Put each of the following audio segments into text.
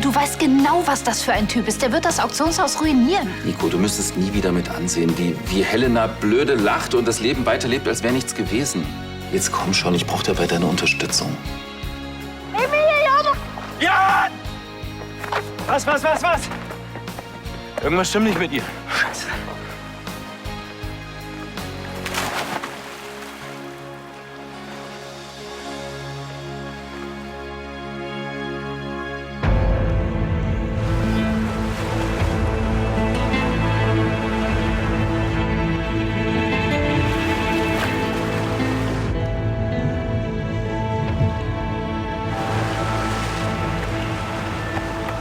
du weißt genau, was das für ein Typ ist. Der wird das Auktionshaus ruinieren. Nico, du müsstest nie wieder mit ansehen, wie Helena blöde lacht und das Leben weiterlebt, als wäre nichts gewesen. Jetzt komm schon, ich brauche dabei deine Unterstützung. Ja! Was? Irgendwas stimmt nicht mit ihr. Scheiße.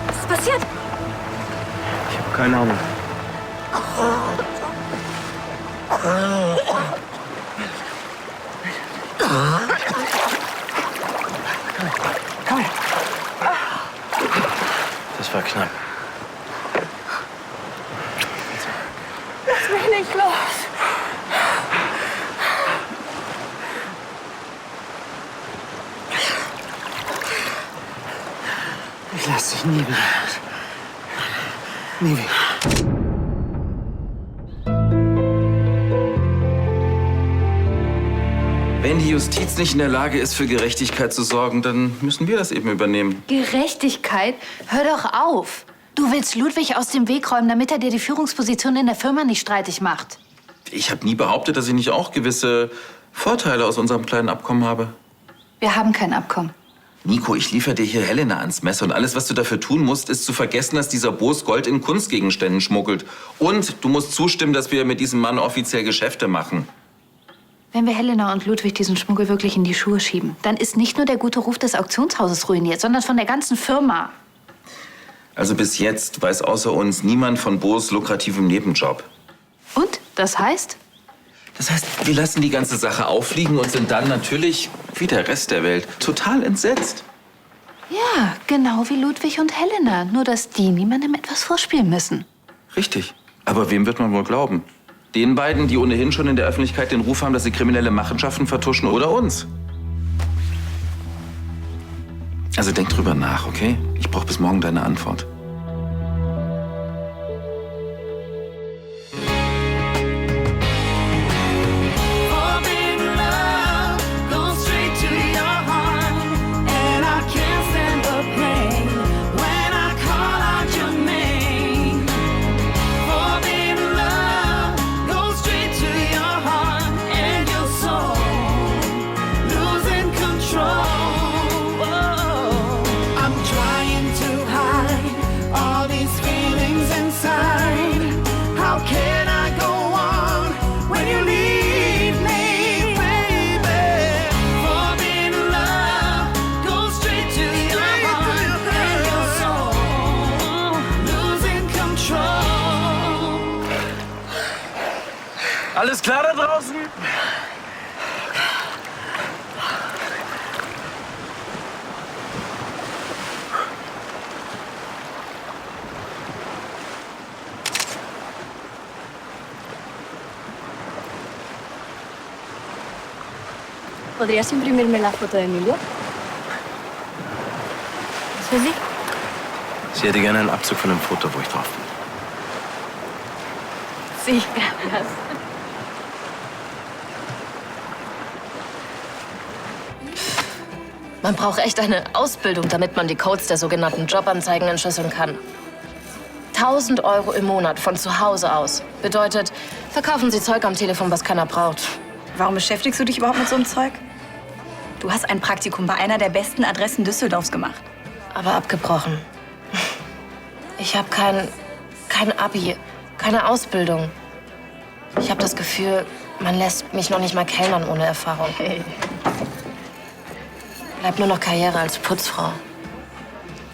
Was ist passiert? Ich habe keine Ahnung. Komm. Das war knapp. Lass mich nicht los. Ich lass dich nie wieder los. Nie wieder. Wenn die Justiz nicht in der Lage ist, für Gerechtigkeit zu sorgen, dann müssen wir das eben übernehmen. Gerechtigkeit? Hör doch auf. Du willst Ludwig aus dem Weg räumen, damit er dir die Führungsposition in der Firma nicht streitig macht. Ich habe nie behauptet, dass ich nicht auch gewisse Vorteile aus unserem kleinen Abkommen habe. Wir haben kein Abkommen. Nico, ich liefere dir hier Helena ans Messer und alles, was du dafür tun musst, ist zu vergessen, dass dieser Boos Gold in Kunstgegenständen schmuggelt. Und du musst zustimmen, dass wir mit diesem Mann offiziell Geschäfte machen. Wenn wir Helena und Ludwig diesen Schmuggel wirklich in die Schuhe schieben, dann ist nicht nur der gute Ruf des Auktionshauses ruiniert, sondern von der ganzen Firma. Also bis jetzt weiß außer uns niemand von Boos lukrativem Nebenjob. Und? Das heißt? Das heißt, wir lassen die ganze Sache auffliegen und sind dann natürlich, wie der Rest der Welt, total entsetzt. Ja, genau wie Ludwig und Helena. Nur, dass die niemandem etwas vorspielen müssen. Richtig. Aber wem wird man wohl glauben? Den beiden, die ohnehin schon in der Öffentlichkeit den Ruf haben, dass sie kriminelle Machenschaften vertuschen, oder uns? Also denk drüber nach, okay? Ich brauche bis morgen deine Antwort. Alles klar da draußen? ¿Podrías imprimirme la foto de Emilio? ¿Es für Sie? Sie hätte gerne einen Abzug von dem Foto, wo ich drauf bin. Sí, gracias. Man braucht echt eine Ausbildung, damit man die Codes der sogenannten Jobanzeigen entschlüsseln kann. 1.000 € im Monat von zu Hause aus. Bedeutet, verkaufen Sie Zeug am Telefon, was keiner braucht. Warum beschäftigst du dich überhaupt mit so einem Zeug? Du hast ein Praktikum bei einer der besten Adressen Düsseldorfs gemacht. Aber abgebrochen. Ich habe kein Abi, keine Ausbildung. Ich habe das Gefühl, man lässt mich noch nicht mal kellnern ohne Erfahrung. Hey. Bleibt nur noch Karriere als Putzfrau.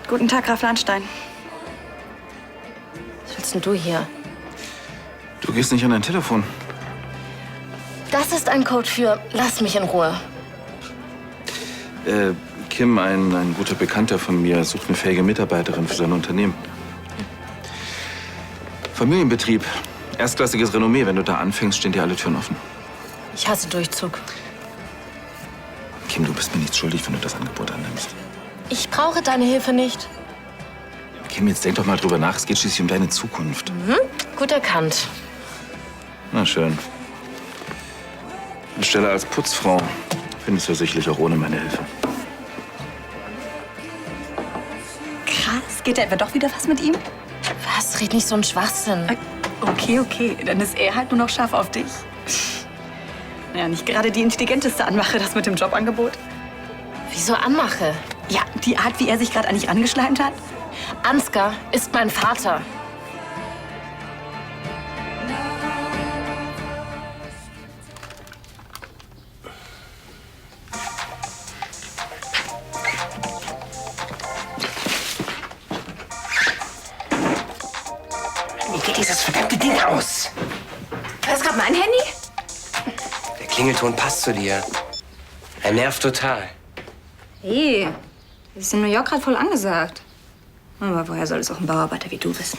Guten Tag, Graf Landstein. Was willst denn du hier? Du gehst nicht an dein Telefon. Das ist ein Code für Lass mich in Ruhe. Kim, ein guter Bekannter von mir, sucht eine fähige Mitarbeiterin für sein Unternehmen. Familienbetrieb, erstklassiges Renommee. Wenn du da anfängst, stehen dir alle Türen offen. Ich hasse Durchzug. Kim, du bist mir nichts schuldig, wenn du das Angebot annimmst. Ich brauche deine Hilfe nicht. Kim, jetzt denk doch mal drüber nach. Es geht schließlich um deine Zukunft. Gut erkannt. Na schön. Eine Stelle als Putzfrau findest du sicherlich auch ohne meine Hilfe. Krass, geht da etwa doch wieder was mit ihm? Was? Red nicht so einen Schwachsinn. Okay, dann ist er halt nur noch scharf auf dich. Naja, nicht gerade die intelligenteste Anmache, das mit dem Jobangebot. Wieso Anmache? Ja, die Art, wie er sich gerade an dich angeschleimt hat. Ansgar ist mein Vater. Wie geht dieses verdammte Ding aus? Das ist gerade mein Handy? Der Klingelton passt zu dir. Er nervt total. Hey, das ist in New York gerade voll angesagt. Aber woher soll es auch ein Bauarbeiter wie du wissen?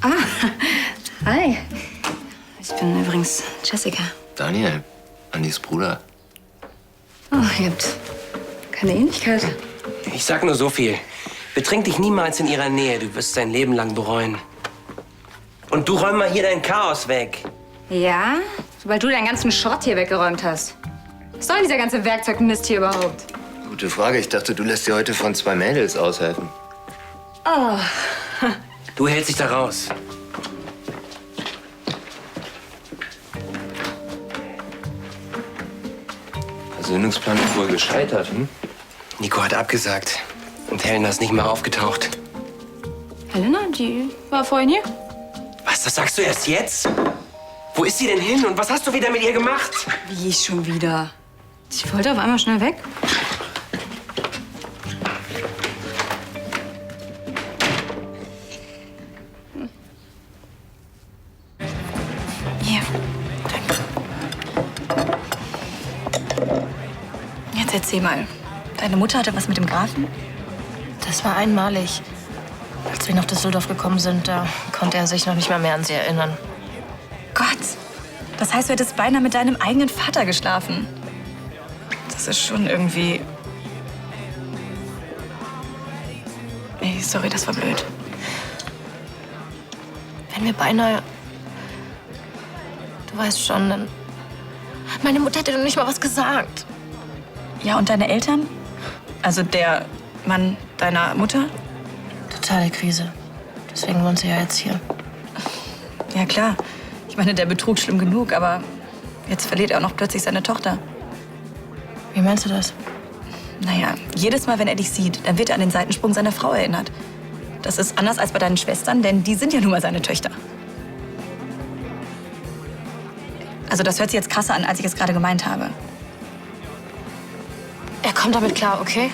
Ah, hi. Ich bin übrigens Jessica. Daniel, Andys Bruder. Oh, ihr habt keine Ähnlichkeit. Ich sag nur so viel. Betrink dich niemals in ihrer Nähe. Du wirst dein Leben lang bereuen. Und du räum mal hier dein Chaos weg. Ja, sobald du deinen ganzen Schrott hier weggeräumt hast. Was soll dieser ganze Werkzeugmist hier überhaupt? Gute Frage. Ich dachte, du lässt dir heute von 2 Mädels aushelfen. Oh, Du hältst dich da raus. Versöhnungsplan ist wohl gescheitert, hm? Nico hat abgesagt. Und Helena ist nicht mehr aufgetaucht. Helena, die war vorhin hier. Was, das sagst du erst jetzt? Wo ist sie denn hin und was hast du wieder mit ihr gemacht? Wie schon wieder? Ich wollte auf einmal schnell weg. Hier, danke. Jetzt erzähl mal. Deine Mutter hatte was mit dem Grafen? Das war einmalig. Als wir nach Düsseldorf gekommen sind, da konnte er sich noch nicht mal mehr an sie erinnern. Gott, das heißt, du hättest beinahe mit deinem eigenen Vater geschlafen. Das ist schon irgendwie... Ey, sorry, das war blöd. Wenn wir beinahe... Du weißt schon, dann... Meine Mutter hätte doch nicht mal was gesagt. Ja, und deine Eltern? Also der Mann deiner Mutter? Totale Krise. Deswegen wohnt sie ja jetzt hier. Ja, klar. Ich meine, der betrug schlimm genug, aber jetzt verliert er auch noch plötzlich seine Tochter. Wie meinst du das? Naja, jedes Mal, wenn er dich sieht, dann wird er an den Seitensprung seiner Frau erinnert. Das ist anders als bei deinen Schwestern, denn die sind ja nun mal seine Töchter. Also das hört sich jetzt krasser an, als ich es gerade gemeint habe. Er kommt damit klar, okay?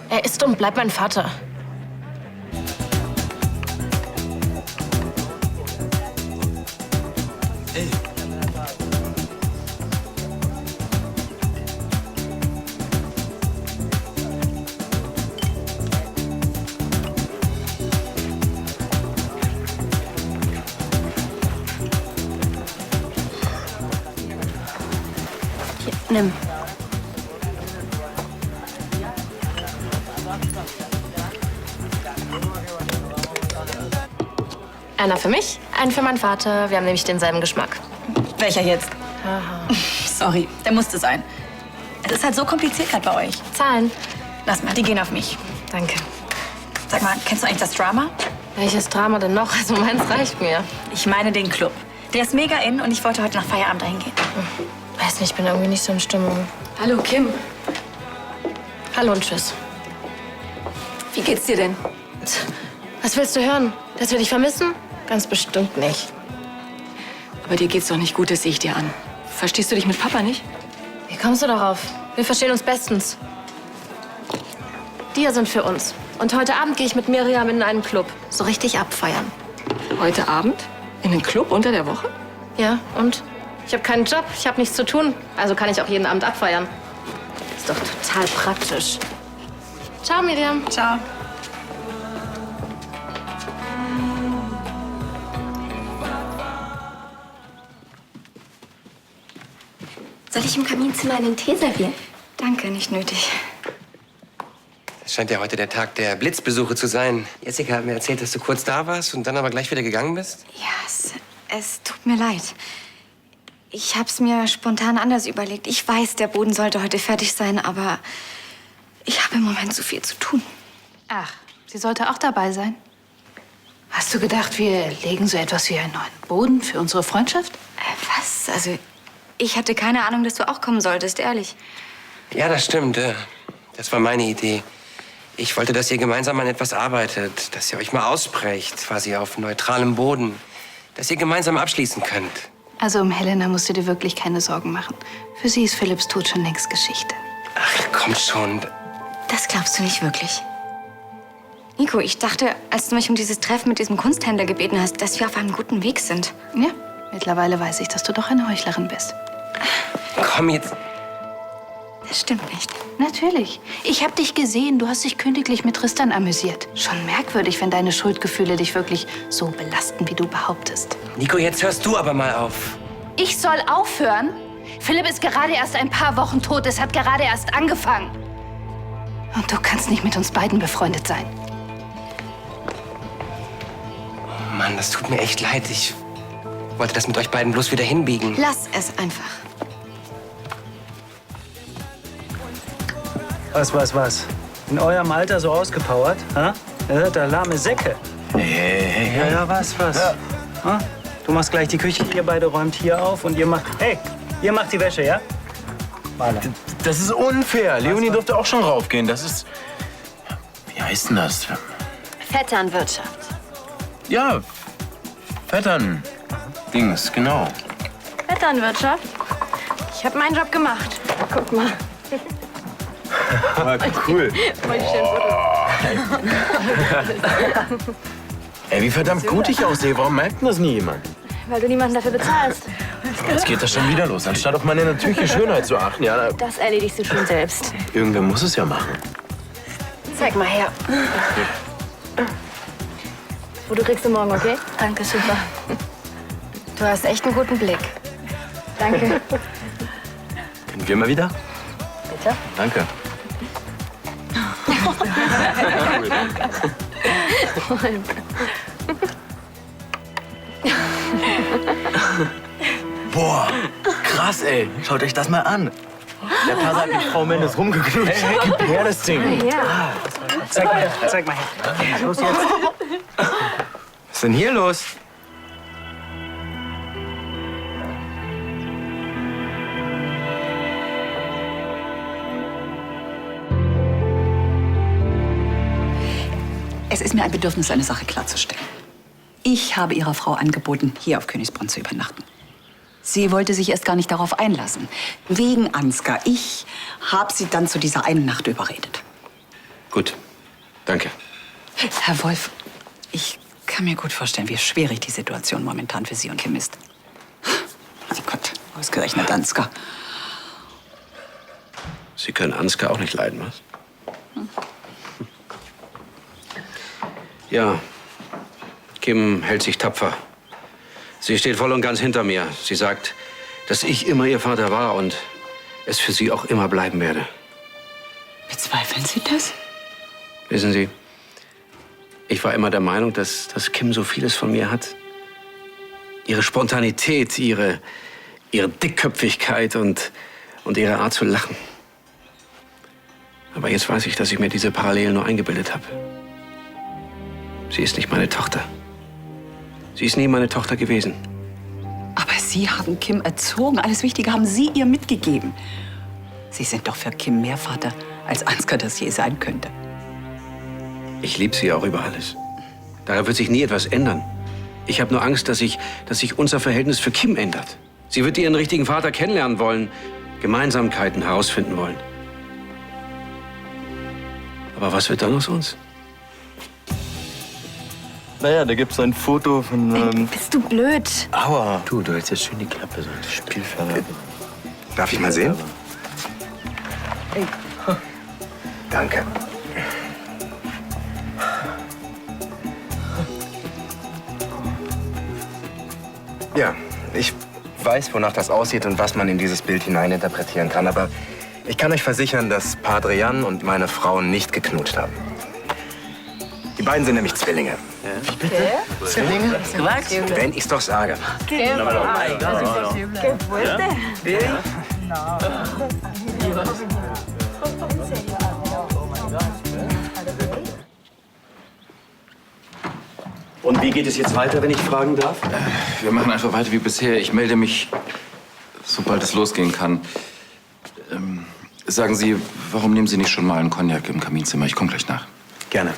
Er ist und bleibt mein Vater. Hier, nimm. Einer für mich, einen für meinen Vater. Wir haben nämlich denselben Geschmack. Welcher jetzt? Sorry, der musste sein. Es ist halt so kompliziert gerade bei euch. Zahlen. Lass mal, die gehen auf mich. Danke. Sag mal, kennst du eigentlich das Drama? Welches Drama denn noch? Also meins reicht mir. Ich meine den Club. Der ist mega in und ich wollte heute nach Feierabend dahin gehen. Weiß nicht, ich bin irgendwie nicht so in Stimmung. Hallo, Kim. Hallo und tschüss. Wie geht's dir denn? Was willst du hören? Dass wir dich vermissen? Ganz bestimmt nicht. Aber dir geht's doch nicht gut, das sehe ich dir an. Verstehst du dich mit Papa nicht? Wie kommst du darauf? Wir verstehen uns bestens. Die hier sind für uns. Und heute Abend gehe ich mit Miriam in einen Club. So richtig abfeiern. Heute Abend? In den Club unter der Woche? Ja, und? Ich habe keinen Job, ich habe nichts zu tun. Also kann ich auch jeden Abend abfeiern. Ist doch total praktisch. Ciao, Miriam. Ciao. Soll ich im Kaminzimmer einen Tee servieren? Danke, nicht nötig. Es scheint ja heute der Tag der Blitzbesuche zu sein. Jessica hat mir erzählt, dass du kurz da warst und dann aber gleich wieder gegangen bist. Ja, es tut mir leid. Ich hab's mir spontan anders überlegt. Ich weiß, der Boden sollte heute fertig sein, aber ich habe im Moment so viel zu tun. Ach, sie sollte auch dabei sein. Hast du gedacht, wir legen so etwas wie einen neuen Boden für unsere Freundschaft? Was? Also, ich hatte keine Ahnung, dass du auch kommen solltest, ehrlich. Ja, das stimmt. Das war meine Idee. Ich wollte, dass ihr gemeinsam an etwas arbeitet, dass ihr euch mal aussprecht, quasi auf neutralem Boden, dass ihr gemeinsam abschließen könnt. Also um Helena musst du dir wirklich keine Sorgen machen. Für sie ist Philipps Tod schon längst Geschichte. Ach, komm schon. Das glaubst du nicht wirklich. Nico, ich dachte, als du mich um dieses Treffen mit diesem Kunsthändler gebeten hast, dass wir auf einem guten Weg sind. Ja, mittlerweile weiß ich, dass du doch eine Heuchlerin bist. Komm jetzt. Das stimmt nicht. Natürlich. Ich habe dich gesehen. Du hast dich königlich mit Tristan amüsiert. Schon merkwürdig, wenn deine Schuldgefühle dich wirklich so belasten, wie du behauptest. Nico, jetzt hörst du aber mal auf. Ich soll aufhören? Philipp ist gerade erst ein paar Wochen tot. Es hat gerade erst angefangen. Und du kannst nicht mit uns beiden befreundet sein. Oh Mann, das tut mir echt leid. Ich wollte das mit euch beiden bloß wieder hinbiegen. Lass es einfach. Was? In eurem Alter so ausgepowert? Ha? Ihr seid da lahme Säcke. Hey. Ja, was? Ja. Ha? Du machst gleich die Küche, ihr beide räumt hier auf und ihr macht... Hey, ihr macht die Wäsche, ja? Marla. Das ist unfair. Leonie durfte auch schon raufgehen. Das ist... Wie heißt denn das? Vetternwirtschaft. Ja, Vettern. Dings, genau. Vetternwirtschaft? Ich habe meinen Job gemacht. Guck mal. Cool. Ey, wie verdammt gut ich aussehe. Warum merkt denn das nie jemand? Weil du niemanden dafür bezahlst. Jetzt geht das schon wieder los. Anstatt auf meine natürliche Schönheit zu achten, ja, Das erledigst du schon selbst. irgendwer muss es ja machen. Zeig mal her. Oh, du kriegst du morgen, okay? Danke, super. Du hast echt einen guten Blick. Danke. Können wir mal wieder? Bitte? Danke. Boah, krass, ey. Schaut euch das mal an. Der Pasa hat mit Frau Mendes rumgeknutscht. Hey, gib her das Ding. Ja. Zeig mal her. Los jetzt. Was ist denn hier los? Es ist mir ein Bedürfnis, eine Sache klarzustellen. Ich habe Ihrer Frau angeboten, hier auf Königsbrunn zu übernachten. Sie wollte sich erst gar nicht darauf einlassen. Wegen Ansgar. Ich habe sie dann zu dieser einen Nacht überredet. Gut, danke. Herr Wolf, ich kann mir gut vorstellen, wie schwierig die Situation momentan für Sie und Kim ist. Oh Gott, ausgerechnet Ansgar. Sie können Ansgar auch nicht leiden, was? Ja, Kim hält sich tapfer. Sie steht voll und ganz hinter mir. Sie sagt, dass ich immer ihr Vater war und es für sie auch immer bleiben werde. Bezweifeln Sie das? Wissen Sie, ich war immer der Meinung, dass Kim so vieles von mir hat. Ihre Spontanität, ihre Dickköpfigkeit und ihre Art zu lachen. Aber jetzt weiß ich, dass ich mir diese Parallelen nur eingebildet habe. Sie ist nicht meine Tochter. Sie ist nie meine Tochter gewesen. Aber Sie haben Kim erzogen. Alles Wichtige haben Sie ihr mitgegeben. Sie sind doch für Kim mehr Vater, als Ansgar das je sein könnte. Ich liebe sie auch über alles. Daran wird sich nie etwas ändern. Ich habe nur Angst, dass sich unser Verhältnis für Kim ändert. Sie wird ihren richtigen Vater kennenlernen wollen, Gemeinsamkeiten herausfinden wollen. Aber was wird dann aus uns? Naja, da gibt's ein Foto von... Bist du blöd? Aua. Du hältst jetzt schön die Klappe, so ein Spielverderber. Darf ich mal sehen? Danke. Ja, ich weiß, wonach das aussieht und was man in dieses Bild hineininterpretieren kann, aber Ich kann euch versichern, dass Padre Jan und meine Frau nicht geknutscht haben. Die beiden sind nämlich Zwillinge. Bitte? Zwillinge? Wenn ich's doch sage. Und wie geht es jetzt weiter, wenn ich fragen darf? Wir machen einfach weiter wie bisher. Ich melde mich, sobald es losgehen kann. Sagen Sie, warum nehmen Sie nicht schon mal einen Cognac im Kaminzimmer? Ich komme gleich nach. Gerne.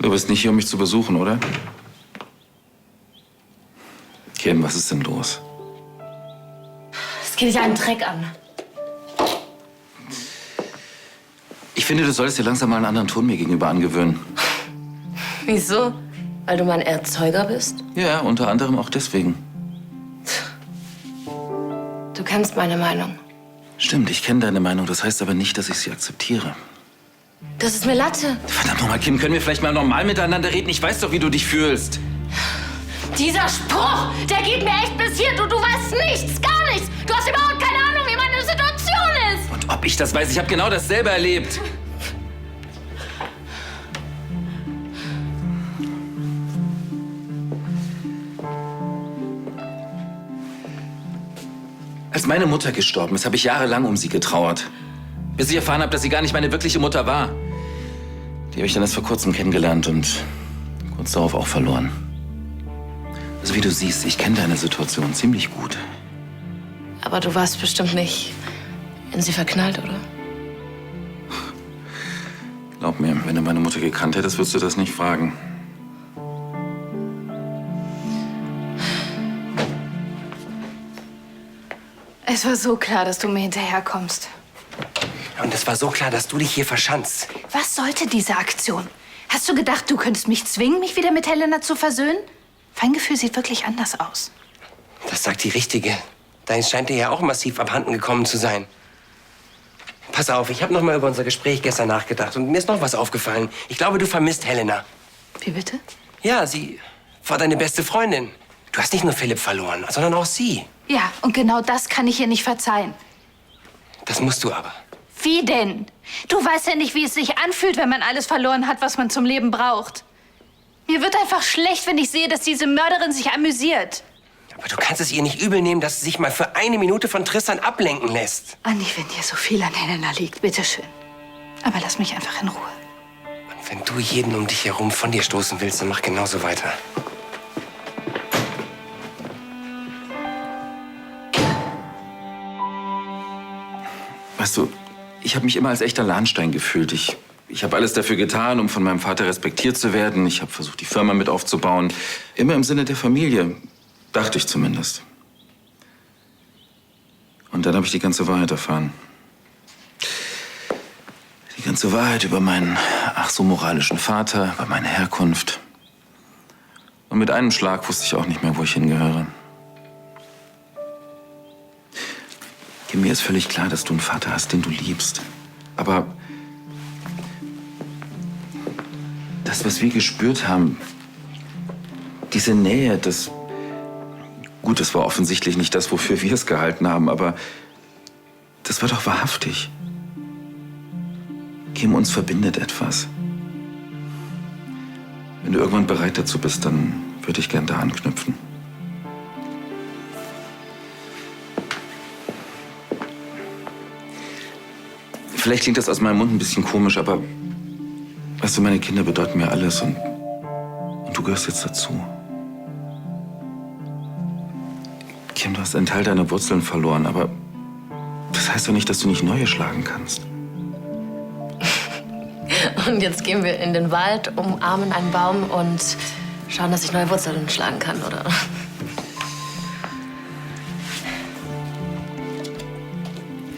Du bist nicht hier, um mich zu besuchen, oder? Kim, was ist denn los? Es geht dich einen Dreck an. Ich finde, du solltest dir langsam mal einen anderen Ton mir gegenüber angewöhnen. Wieso? Weil du mein Erzeuger bist? Ja, unter anderem auch deswegen. Du kennst meine Meinung. Stimmt, ich kenne deine Meinung. Das heißt aber nicht, dass ich sie akzeptiere. Das ist mir Latte. Verdammt nochmal, Kim, können wir vielleicht mal normal miteinander reden? Ich weiß doch, wie du dich fühlst. Dieser Spruch, der geht mir echt bis hier. Du weißt nichts, gar nichts. Du hast überhaupt keine Ahnung, wie meine Situation ist. Und ob ich das weiß, ich habe genau dasselbe erlebt. Als meine Mutter gestorben ist, habe ich jahrelang um sie getrauert. Bis ich erfahren habe, dass sie gar nicht meine wirkliche Mutter war. Die habe ich dann erst vor kurzem kennengelernt und kurz darauf auch verloren. Also wie du siehst, ich kenne deine Situation ziemlich gut. Aber du warst bestimmt nicht in sie verknallt, oder? Glaub mir, wenn du meine Mutter gekannt hättest, würdest du das nicht fragen. Es war so klar, dass du mir hinterherkommst. Und es war so klar, dass du dich hier verschanzt. Was sollte diese Aktion? Hast du gedacht, du könntest mich zwingen, mich wieder mit Helena zu versöhnen? Feingefühl sieht wirklich anders aus. Das sagt die Richtige. Deins scheint dir ja auch massiv abhanden gekommen zu sein. Pass auf, ich habe noch mal über unser Gespräch gestern nachgedacht und mir ist noch was aufgefallen. Ich glaube, du vermisst Helena. Wie bitte? Ja, sie war deine beste Freundin. Du hast nicht nur Philipp verloren, sondern auch sie. Ja, und genau das kann ich ihr nicht verzeihen. Das musst du aber. Wie denn? Du weißt ja nicht, wie es sich anfühlt, wenn man alles verloren hat, was man zum Leben braucht. Mir wird einfach schlecht, wenn ich sehe, dass diese Mörderin sich amüsiert. Aber du kannst es ihr nicht übel nehmen, dass sie sich mal für eine Minute von Tristan ablenken lässt. Anni, wenn dir so viel an Helena liegt, bitteschön. Aber lass mich einfach in Ruhe. Und wenn du jeden um dich herum von dir stoßen willst, dann mach genauso weiter. Weißt du, ich habe mich immer als echter Lahnstein gefühlt. Ich habe alles dafür getan, um von meinem Vater respektiert zu werden. Ich habe versucht, die Firma mit aufzubauen. Immer im Sinne der Familie. Dachte ich zumindest. Und dann habe ich die ganze Wahrheit erfahren. Die ganze Wahrheit über meinen ach so moralischen Vater, über meine Herkunft. Und mit einem Schlag wusste ich auch nicht mehr, wo ich hingehöre. Mir ist völlig klar, dass du einen Vater hast, den du liebst. Aber das, was wir gespürt haben, diese Nähe, das... Gut, das war offensichtlich nicht das, wofür wir es gehalten haben, aber das war doch wahrhaftig. Kim, uns verbindet etwas. Wenn du irgendwann bereit dazu bist, dann würde ich gern da anknüpfen. Vielleicht klingt das aus meinem Mund ein bisschen komisch, aber weißt du, meine Kinder bedeuten mir alles und du gehörst jetzt dazu. Kim, du hast einen Teil deiner Wurzeln verloren, aber das heißt doch nicht, dass du nicht neue schlagen kannst. Und jetzt gehen wir in den Wald, umarmen einen Baum und schauen, dass ich neue Wurzeln schlagen kann, oder?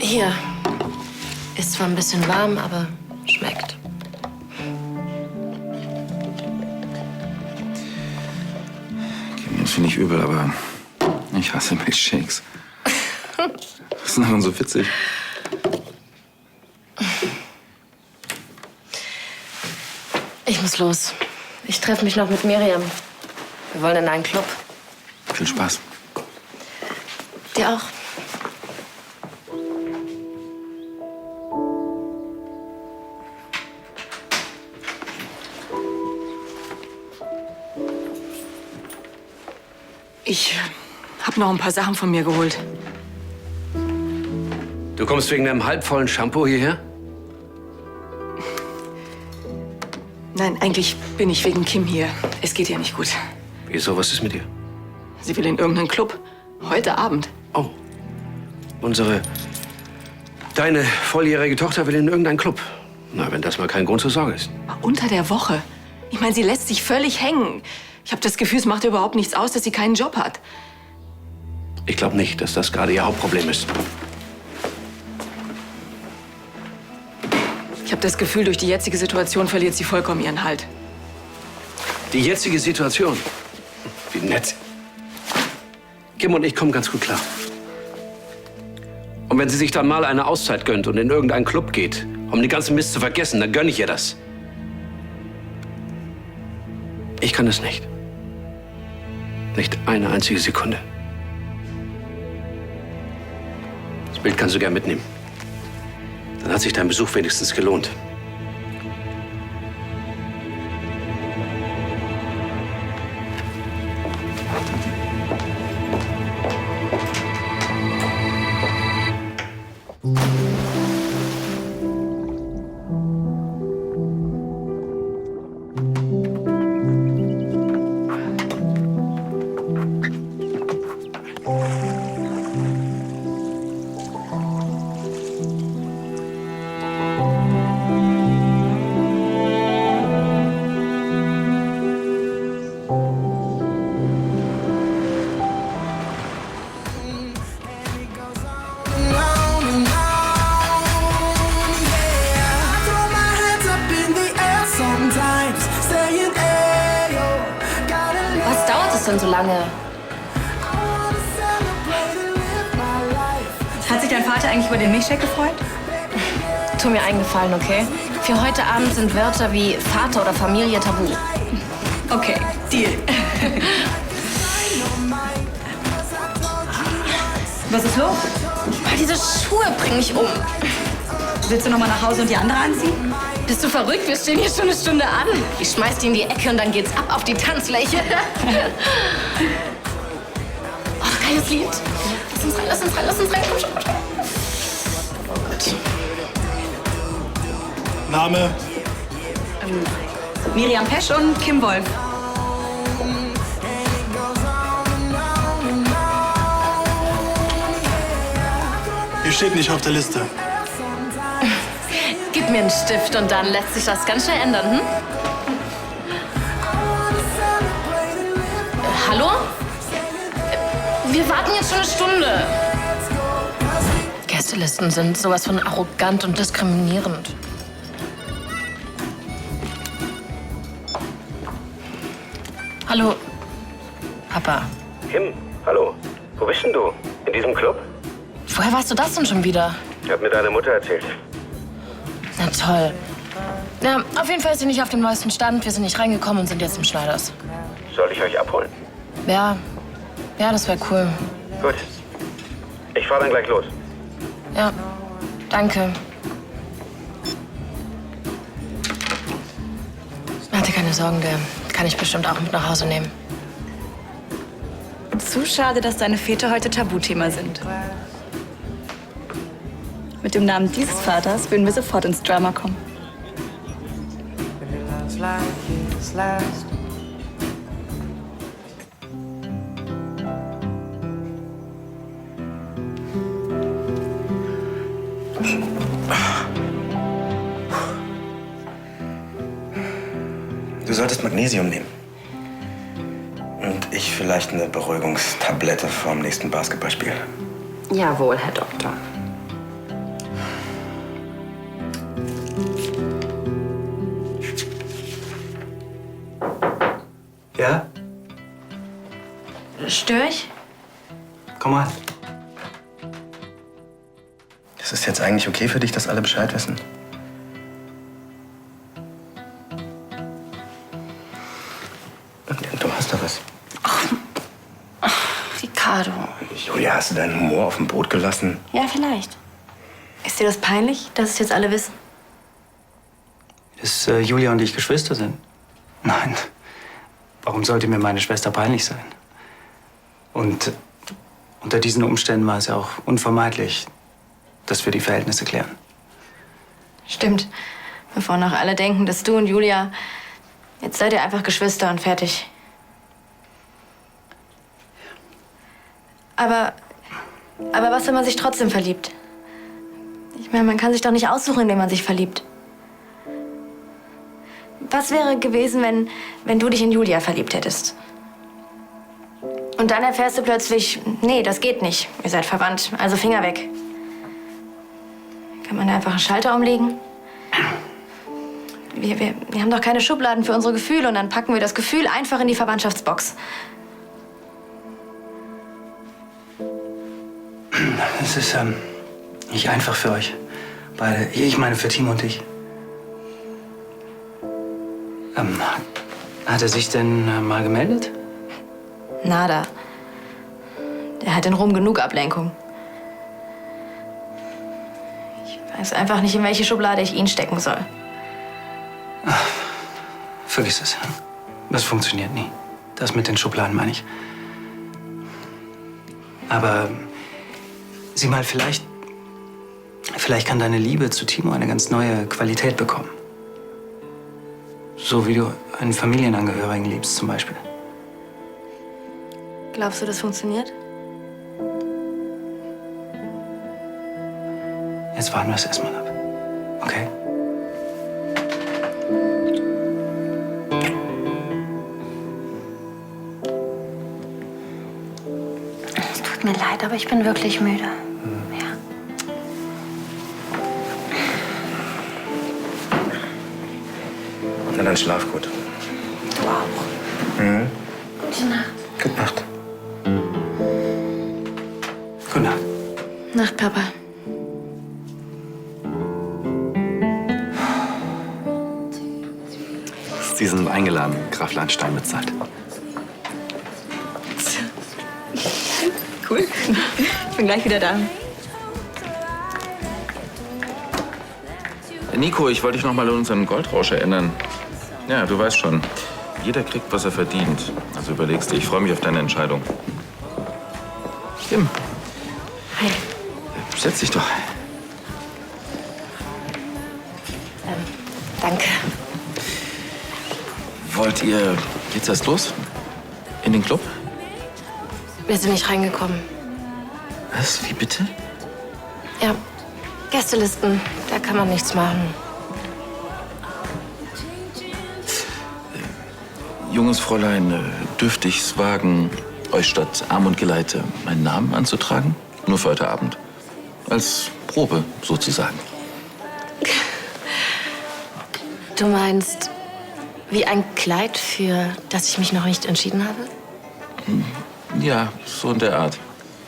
Hier. Ist zwar ein bisschen warm, aber schmeckt. Kim, das finde ich übel, aber ich hasse Milchshakes. Was ist daran so witzig? Ich muss los. Ich treffe mich noch mit Miriam. Wir wollen in einen Club. Viel Spaß. Dir auch. Ich habe noch ein paar Sachen von mir geholt. Du kommst wegen einem halbvollen Shampoo hierher? Nein, eigentlich bin ich wegen Kim hier. Es geht ihr nicht gut. Wieso, was ist mit ihr? Sie will in irgendeinen Club. Heute Abend. Oh. Deine volljährige Tochter will in irgendeinen Club. Na, wenn das mal kein Grund zur Sorge ist. Unter der Woche. Ich meine, sie lässt sich völlig hängen. Ich habe das Gefühl, es macht ihr überhaupt nichts aus, dass sie keinen Job hat. Ich glaube nicht, dass das gerade ihr Hauptproblem ist. Ich habe das Gefühl, durch die jetzige Situation verliert sie vollkommen ihren Halt. Die jetzige Situation. Wie nett. Kim und ich kommen ganz gut klar. Und wenn sie sich dann mal eine Auszeit gönnt und in irgendeinen Club geht, um den ganzen Mist zu vergessen, dann gönne ich ihr das. Ich kann es nicht. Nicht eine einzige Sekunde. Das Bild kannst du gern mitnehmen. Dann hat sich dein Besuch wenigstens gelohnt. Was dauert es denn so lange? Hat sich dein Vater eigentlich über den Milchshake gefreut? Tu mir einen Gefallen, okay? Für heute Abend sind Wörter wie Vater oder Familie tabu. Okay, Deal. Was ist los? Diese Schuhe bringen mich um. Willst du noch mal nach Hause und die andere anziehen? Bist du verrückt? Wir stehen hier schon eine Stunde an. Ich schmeiß die in die Ecke und dann geht's ab auf die Tanzfläche. Oh, geiles Lied. Lass uns rein, lass uns rein, lass uns rein. Komm schon, komm schon. Name? Miriam Pesch und Kim Wolf. Ihr steht nicht auf der Liste. Gib mir einen Stift und dann lässt sich das ganz schnell ändern, hm? Hallo? Wir warten jetzt schon eine Stunde. Gästelisten sind sowas von arrogant und diskriminierend. Hallo, Papa. Kim, hallo. Wo bist denn du? In diesem Club? Woher weißt du das denn schon wieder? Hat mir deine Mutter erzählt. Na toll. Ja, auf jeden Fall ist sie nicht auf dem neuesten Stand. Wir sind nicht reingekommen und sind jetzt im Schneiders. Soll ich euch abholen? Ja, das wäre cool. Gut. Ich fahr dann gleich los. Ja, danke. Hatte keine Sorgen, der kann ich bestimmt auch mit nach Hause nehmen. Zu schade, dass deine Väter heute Tabuthema sind. Mit dem Namen dieses Vaters würden wir sofort ins Drama kommen. Du solltest Magnesium nehmen. Und ich vielleicht eine Beruhigungstablette vorm nächsten Basketballspiel. Jawohl, Herr Doktor. Ja? Störe ich? Komm mal. Ist es jetzt eigentlich okay für dich, dass alle Bescheid wissen? Und du hast da was. Ardo. Julia, hast du deinen Humor auf dem Boot gelassen? Ja, vielleicht. Ist dir das peinlich, dass es jetzt alle wissen? Dass Julia und ich Geschwister sind? Nein. Warum sollte mir meine Schwester peinlich sein? Und unter diesen Umständen war es ja auch unvermeidlich, dass wir die Verhältnisse klären. Stimmt. Bevor noch alle denken, dass du und Julia... Jetzt seid ihr einfach Geschwister und fertig. Aber was, wenn man sich trotzdem verliebt? Ich meine, man kann sich doch nicht aussuchen, in wen man sich verliebt. Was wäre gewesen, wenn du dich in Julia verliebt hättest? Und dann erfährst du plötzlich, nee, das geht nicht. Ihr seid verwandt, also Finger weg. Kann man da einfach einen Schalter umlegen? Wir haben doch keine Schubladen für unsere Gefühle und dann packen wir das Gefühl einfach in die Verwandtschaftsbox. Es ist nicht einfach für euch beide. Ich meine für Timo und dich. Hat er sich denn mal gemeldet? Nada. Der hat in Rom genug Ablenkung. Ich weiß einfach nicht, in welche Schublade ich ihn stecken soll. Vergiss es. Das funktioniert nie. Das mit den Schubladen meine ich. Aber sieh mal, vielleicht kann deine Liebe zu Timo eine ganz neue Qualität bekommen. So wie du einen Familienangehörigen liebst zum Beispiel. Glaubst du, das funktioniert? Jetzt warten wir es erstmal ab. Okay? Es tut mir leid, aber ich bin wirklich müde. Ja. Na dann schlaf gut. Du auch. Mhm. Gute Nacht. Gute Nacht. Gute Nacht. Nacht, Papa. Sie sind eingeladen, Graf Landstein bezahlt. Cool. Ich bin gleich wieder da. Nico, ich wollte dich noch mal an unseren Goldrausch erinnern. Ja, du weißt schon, jeder kriegt, was er verdient. Also überlegst du, ich freue mich auf deine Entscheidung. Kim. Hi. Setz dich doch. Danke. Wollt ihr jetzt erst los? In den Club? Wir sind nicht reingekommen. Was? Wie bitte? Ja, Gästelisten, da kann man nichts machen. Junges Fräulein, dürfte ich's wagen, euch statt Arm und Geleite meinen Namen anzutragen? Nur für heute Abend. Als Probe, sozusagen. Du meinst, wie ein Kleid, für das ich mich noch nicht entschieden habe? Ja, so in der Art.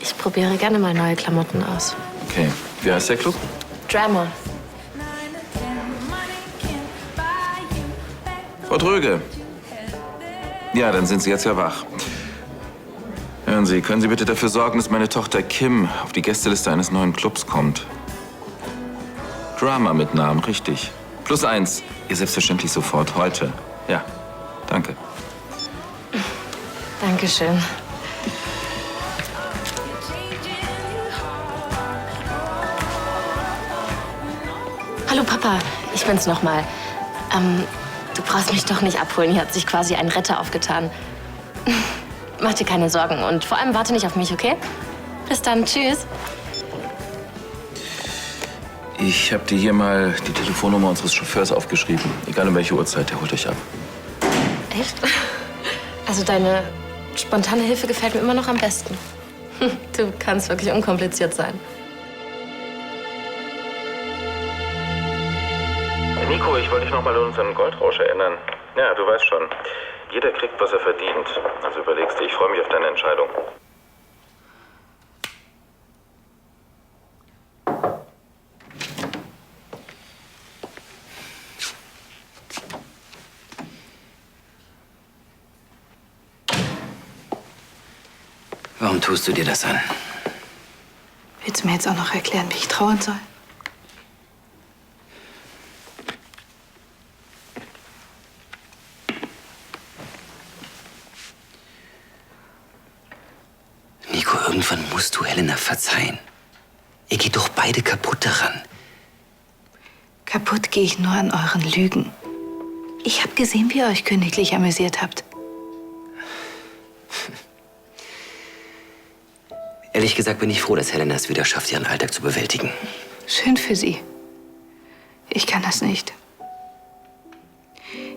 Ich probiere gerne mal neue Klamotten aus. Okay. Wie heißt der Club? Drama. Frau Dröge. Ja, dann sind Sie jetzt ja wach. Hören Sie, können Sie bitte dafür sorgen, dass meine Tochter Kim auf die Gästeliste eines neuen Clubs kommt? Drama mit Namen, richtig. +1. Ihr selbstverständlich sofort, heute. Ja, danke. Dankeschön. Hallo Papa, ich bin's nochmal. Du brauchst mich doch nicht abholen. Hier hat sich quasi ein Retter aufgetan. Mach dir keine Sorgen und vor allem warte nicht auf mich, okay? Bis dann, tschüss. Ich habe dir hier mal die Telefonnummer unseres Chauffeurs aufgeschrieben. Egal um welche Uhrzeit, der holt euch ab. Echt? Also deine spontane Hilfe gefällt mir immer noch am besten. Du kannst wirklich unkompliziert sein. Nico, ich wollte dich noch mal an unseren Goldrausch erinnern. Ja, du weißt schon, jeder kriegt, was er verdient. Also überlegst du, ich freue mich auf deine Entscheidung. Warum tust du dir das an? Willst du mir jetzt auch noch erklären, wie ich trauern soll? Nico, irgendwann musst du Helena verzeihen. Ihr geht doch beide kaputt daran. Kaputt gehe ich nur an euren Lügen. Ich habe gesehen, wie ihr euch königlich amüsiert habt. Ehrlich gesagt bin ich froh, dass Helena es wieder schafft, ihren Alltag zu bewältigen. Schön für sie. Ich kann das nicht.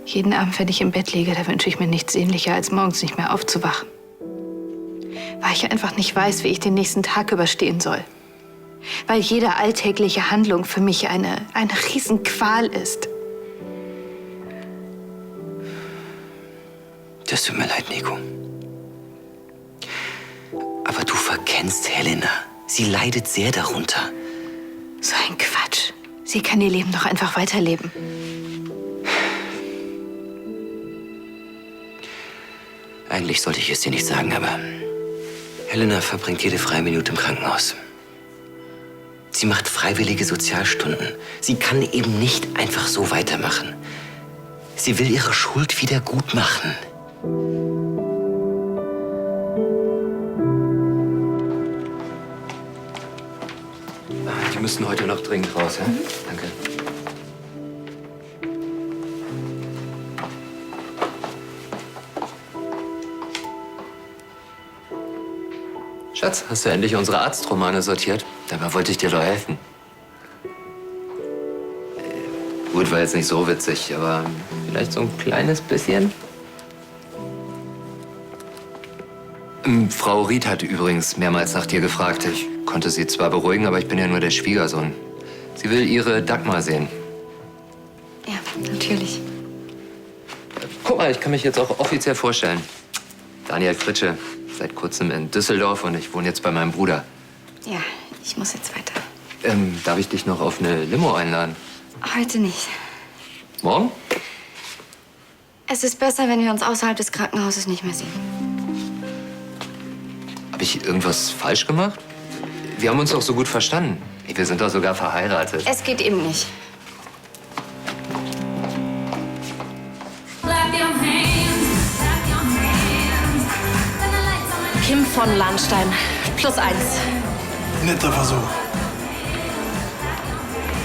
Jeden Abend, wenn ich im Bett liege, da wünsche ich mir nichts sehnlicher, als morgens nicht mehr aufzuwachen. Weil ich einfach nicht weiß, wie ich den nächsten Tag überstehen soll. Weil jede alltägliche Handlung für mich eine Riesenqual ist. Das tut mir leid, Nico. Aber du verkennst Helena. Sie leidet sehr darunter. So ein Quatsch. Sie kann ihr Leben doch einfach weiterleben. Eigentlich sollte ich es dir nicht sagen, aber Helena verbringt jede freie Minute im Krankenhaus. Sie macht freiwillige Sozialstunden. Sie kann eben nicht einfach so weitermachen. Sie will ihre Schuld wieder gut machen. Die müssen heute noch dringend raus, ja? Danke. Schatz, hast du endlich unsere Arztromane sortiert? Dabei wollte ich dir doch helfen. Gut, war jetzt nicht so witzig, aber vielleicht so ein kleines bisschen. Frau Ried hatte übrigens mehrmals nach dir gefragt. Ich konnte sie zwar beruhigen, aber ich bin ja nur der Schwiegersohn. Sie will ihre Dagmar sehen. Ja, natürlich. Guck mal, ich kann mich jetzt auch offiziell vorstellen. Daniel Fritsche, seit kurzem in Düsseldorf und ich wohne jetzt bei meinem Bruder. Ja, ich muss jetzt weiter. Darf ich dich noch auf eine Limo einladen? Heute nicht. Morgen? Es ist besser, wenn wir uns außerhalb des Krankenhauses nicht mehr sehen. Habe ich irgendwas falsch gemacht? Wir haben uns doch so gut verstanden. Wir sind doch sogar verheiratet. Es geht eben nicht. Kim von Lahnstein. +1. Netter Versuch.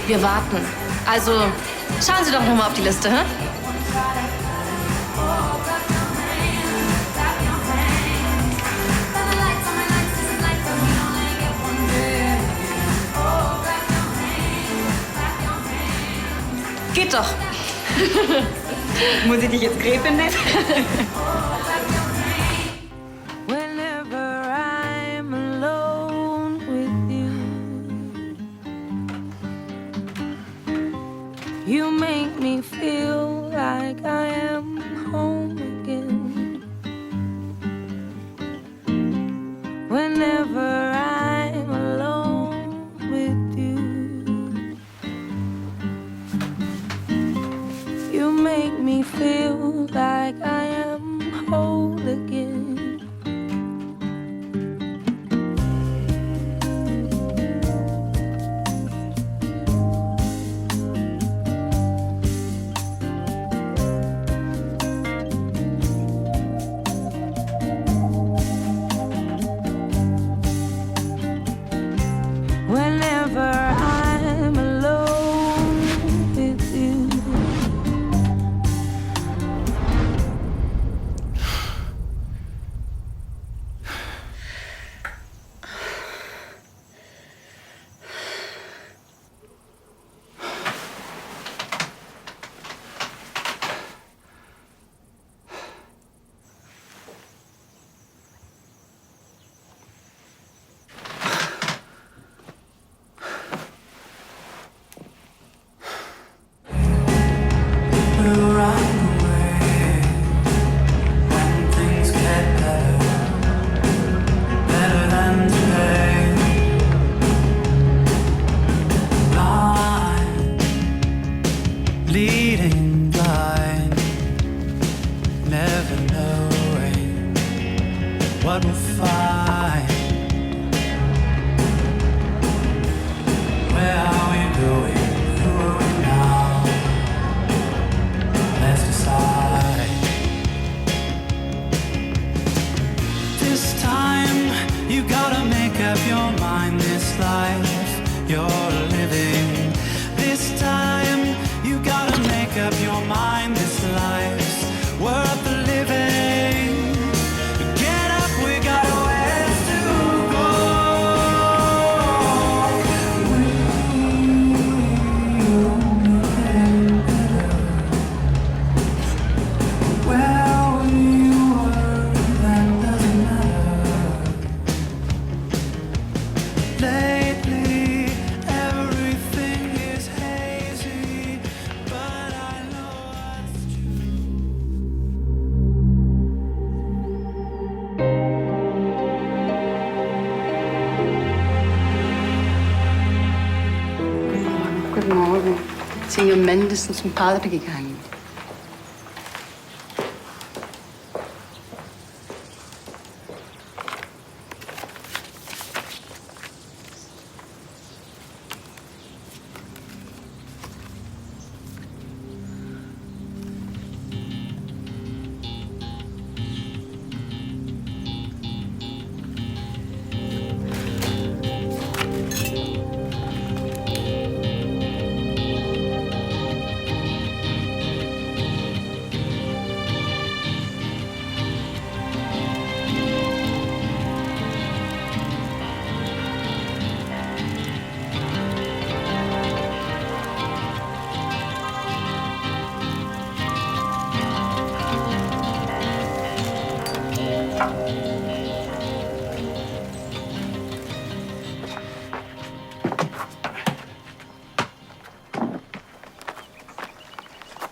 Wir warten. Also, schauen Sie doch noch mal auf die Liste, hä? Geht doch. Muss ich dich jetzt Gräfin nennen? Whenever I'm alone with you, you make me feel like I am home again. Whenever I'm alone with you, you make me feel like I am whole again. what we'll find. Where are we going? Who are we now? Let's decide. This time you gotta make up your mind. This life you're living. This time you gotta make up your mind. This life's worth the living. Get up, we got a ways to go. Where we were, that doesn't matter. Lately, everything is hazy, but I know what's true. Guten Morgen. Sind ihr mindestens zum Padre gegangen?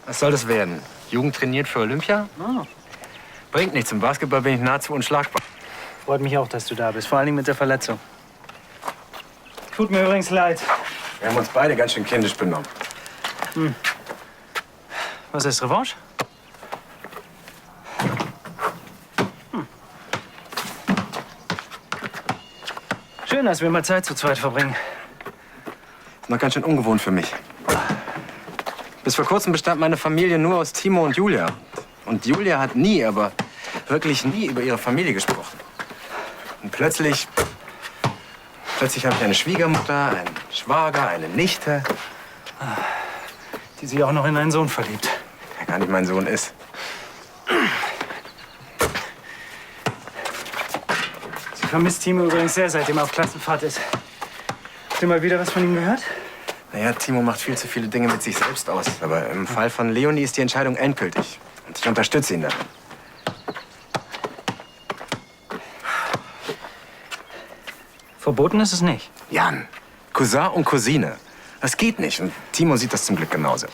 Was soll das werden? Jugend trainiert für Olympia? Bringt nichts. Im Basketball bin ich nahezu unschlagbar. Freut mich auch, dass du da bist. Vor allem mit der Verletzung. Tut mir übrigens leid. Wir haben uns beide ganz schön kindisch benommen. Was ist Revanche? Schön, dass wir mal Zeit zu zweit verbringen. Ist noch ganz schön ungewohnt für mich. Bis vor kurzem bestand meine Familie nur aus Timo und Julia. Und Julia hat nie, aber wirklich nie über ihre Familie gesprochen. Und plötzlich habe ich eine Schwiegermutter, einen Schwager, eine Nichte. Die sich auch noch in einen Sohn verliebt. Der gar nicht mein Sohn ist. Sie vermisst Timo übrigens sehr, seitdem er auf Klassenfahrt ist. Hast du mal wieder was von ihm gehört? Naja, Timo macht viel zu viele Dinge mit sich selbst aus. Aber im Fall von Leonie ist die Entscheidung endgültig. Und ich unterstütze ihn darin. Verboten ist es nicht. Jan, Cousin und Cousine. Das geht nicht. Und Timo sieht das zum Glück genauso.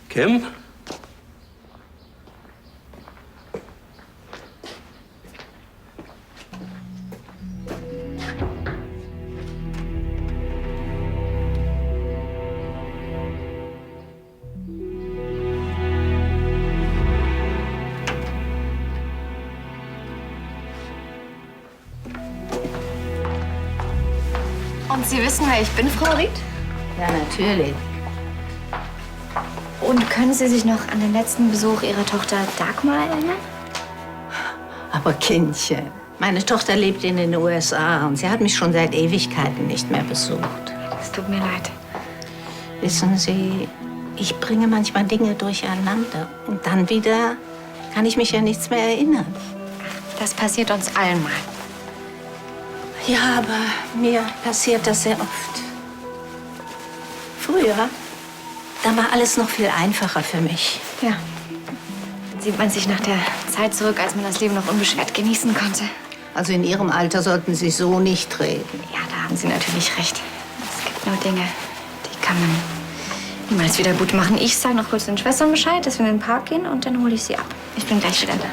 Kim? Und Sie wissen, wer ich bin, Frau Ried? Ja, natürlich. Und können Sie sich noch an den letzten Besuch Ihrer Tochter Dagmar erinnern? Aber Kindchen, meine Tochter lebt in den USA und sie hat mich schon seit Ewigkeiten nicht mehr besucht. Es tut mir leid. Wissen Sie, ich bringe manchmal Dinge durcheinander und dann wieder kann ich mich ja nichts mehr erinnern. Das passiert uns allen mal. Ja, aber mir passiert das sehr oft. Früher, da war alles noch viel einfacher für mich. Ja. Dann sieht man sich nach der Zeit zurück, als man das Leben noch unbeschwert genießen konnte. Also in Ihrem Alter sollten Sie so nicht reden. Ja, da haben Sie natürlich recht. Es gibt nur Dinge, kann man niemals wieder gut machen. Ich sage noch kurz den Schwestern Bescheid, dass wir in den Park gehen und dann hole ich sie ab. Ich bin gleich wieder da.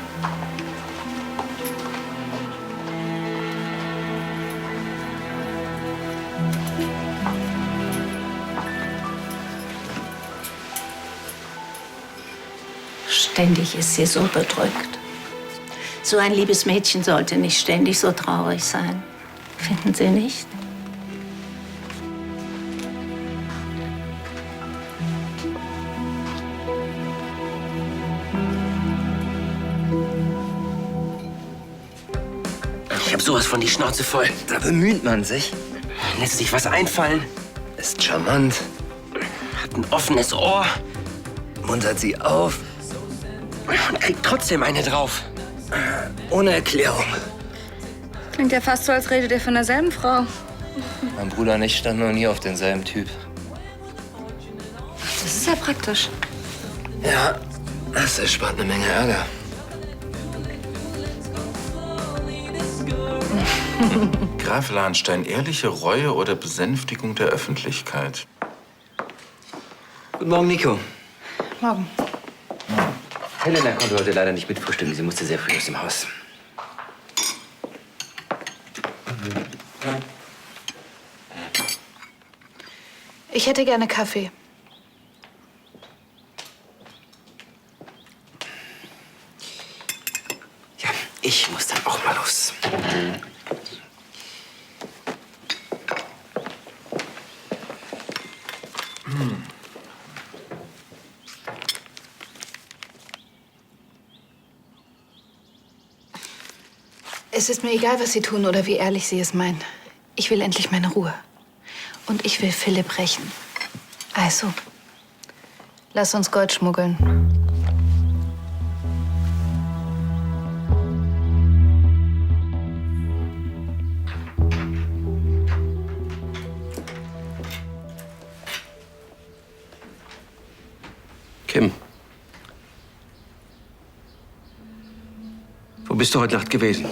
Ständig ist sie so bedrückt. So ein liebes Mädchen sollte nicht ständig so traurig sein. Finden Sie nicht? Ich habe sowas von die Schnauze voll. Da bemüht man sich. Lässt sich was einfallen. Ist charmant. Hat ein offenes Ohr. Muntert sie auf. Und kriegt trotzdem eine drauf. Ohne Erklärung. Klingt ja fast so, als redet ihr von derselben Frau. Mein Bruder und ich standen noch nie auf denselben Typ. Das ist ja praktisch. Ja, das erspart eine Menge Ärger. Graf Lahnstein, ehrliche Reue oder Besänftigung der Öffentlichkeit? Guten Morgen, Nico. Morgen. Helena konnte heute leider nicht mitfrühstücken. Sie musste sehr früh aus dem Haus. Ich hätte gerne Kaffee. Ja, ich muss dann auch mal los. Es ist mir egal, was Sie tun oder wie ehrlich Sie es meinen. Ich will endlich meine Ruhe. Und ich will Philipp rächen. Also, lass uns Gold schmuggeln. Kim. Wo bist du heute Nacht gewesen?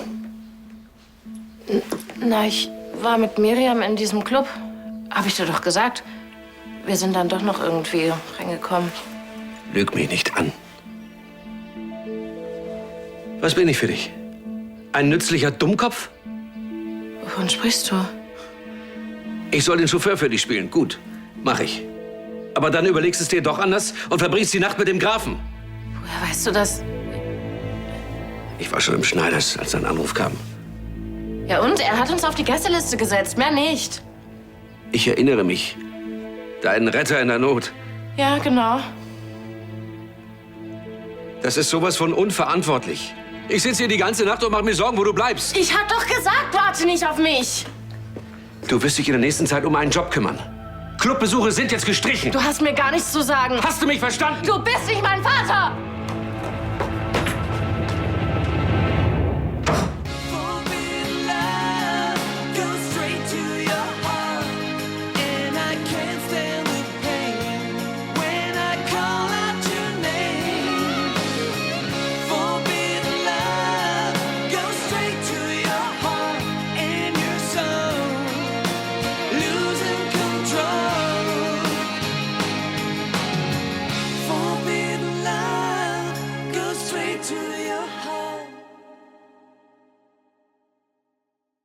Na, ich war mit Miriam in diesem Club. Hab ich dir doch gesagt. Wir sind dann doch noch irgendwie reingekommen. Lüg mich nicht an. Was bin ich für dich? Ein nützlicher Dummkopf? Wovon sprichst du? Ich soll den Chauffeur für dich spielen. Gut, mach ich. Aber dann überlegst es dir doch anders und verbringst die Nacht mit dem Grafen. Woher weißt du das? Ich war schon im Schneiders, als dein Anruf kam. Ja und? Er hat uns auf die Gästeliste gesetzt, mehr nicht. Ich erinnere mich. Dein Retter in der Not. Ja, genau. Das ist sowas von unverantwortlich. Ich sitze hier die ganze Nacht und mache mir Sorgen, wo du bleibst. Ich hab doch gesagt, warte nicht auf mich. Du wirst dich in der nächsten Zeit um einen Job kümmern. Clubbesuche sind jetzt gestrichen. Du hast mir gar nichts zu sagen. Hast du mich verstanden? Du bist nicht mein Vater!